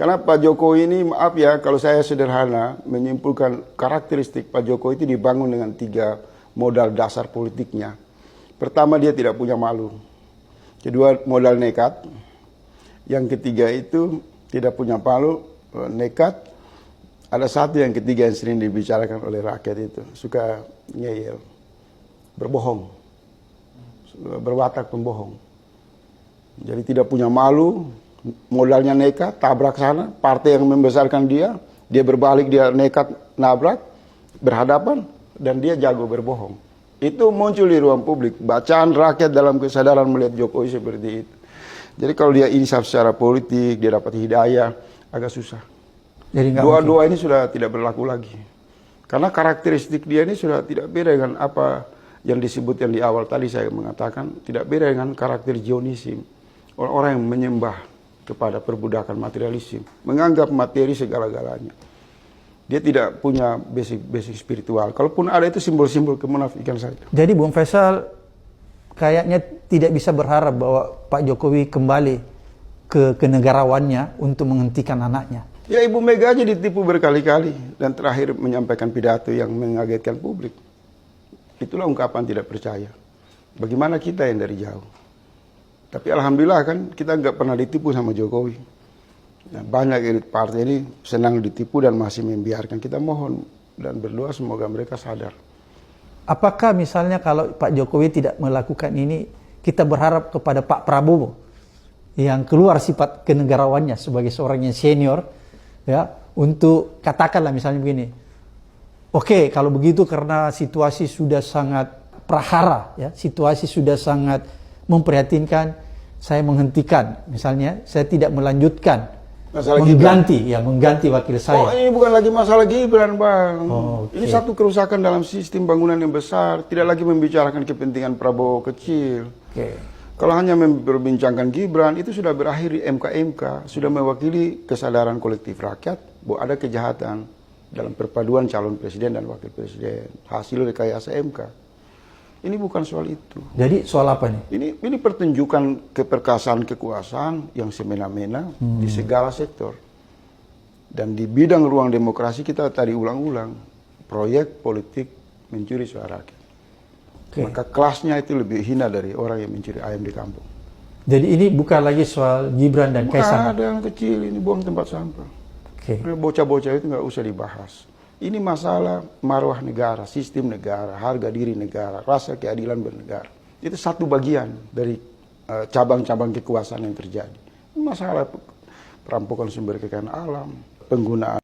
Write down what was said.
Karena Pak Jokowi ini, maaf ya, kalau saya sederhana menyimpulkan karakteristik Pak Jokowi itu dibangun dengan 3 modal dasar politiknya. Pertama, dia tidak punya malu. Kedua, modal nekat. Yang ketiga itu tidak punya malu, nekat. Ada satu yang ketiga yang sering dibicarakan oleh rakyat itu, suka ngeyel, berbohong, berwatak pembohong. Jadi tidak punya malu, modalnya nekat, tabrak sana, partai yang membesarkan dia berbalik, dia nekat nabrak, berhadapan, dan dia jago berbohong. Itu muncul di ruang publik, bacaan rakyat dalam kesadaran melihat Jokowi seperti itu. Jadi kalau dia insaf secara politik, dia dapat hidayah, agak susah. Dua-dua ini sudah tidak berlaku lagi. Karena karakteristik dia ini sudah tidak beda dengan apa yang disebutkan di awal tadi saya mengatakan, tidak beda dengan karakter Zionisme. Orang-orang yang menyembah kepada perbudakan materialisme, menganggap materi segala-galanya. Dia tidak punya basic spiritual. Kalaupun ada itu simbol-simbol kemunafikan saja. Jadi Bung Faisal kayaknya tidak bisa berharap bahwa Pak Jokowi kembali ke kenegarawannya untuk menghentikan anaknya. Ya, Ibu Mega aja ditipu berkali-kali dan terakhir menyampaikan pidato yang mengagetkan publik. Itulah ungkapan tidak percaya. Bagaimana kita yang dari jauh? Tapi alhamdulillah kan kita nggak pernah ditipu sama Jokowi. Nah, banyak elit partai ini senang ditipu dan masih membiarkan. Kita mohon dan berdoa semoga mereka sadar. Apakah misalnya kalau Pak Jokowi tidak melakukan ini, kita berharap kepada Pak Prabowo yang keluar sifat kenegarawannya sebagai seorang yang senior, ya, untuk katakanlah misalnya begini, oke, kalau begitu karena situasi sudah sangat prahara, ya, situasi sudah sangat memprihatinkan, saya menghentikan, misalnya saya tidak melanjutkan, mengganti wakil saya. Oh, ini bukan lagi masalah Gibran, Bang. Oh, okay. Ini satu kerusakan dalam sistem bangunan yang besar, tidak lagi membicarakan kepentingan Prabowo kecil. Okay. Kalau hanya memperbincangkan Gibran, itu sudah berakhir di MK, sudah mewakili kesadaran kolektif rakyat bahwa ada kejahatan dalam perpaduan calon presiden dan wakil presiden, hasil rekayasa MK. Ini bukan soal itu. Jadi soal apa nih? Ini pertunjukan keperkasaan kekuasaan yang semena-mena di segala sektor. Dan di bidang ruang demokrasi kita tadi ulang-ulang, proyek politik mencuri suara rakyat. Okay. Maka kelasnya itu lebih hina dari orang yang mencuri ayam di kampung. Jadi ini bukan lagi soal Gibran dan Kaisang? Bukan, ada yang kecil, ini buang tempat sampah. Okay. Bocah-bocah itu nggak usah dibahas. Ini masalah marwah negara, sistem negara, harga diri negara, rasa keadilan bernegara. Itu satu bagian dari cabang-cabang kekuasaan yang terjadi. Masalah perampokan sumber kekayaan alam, penggunaan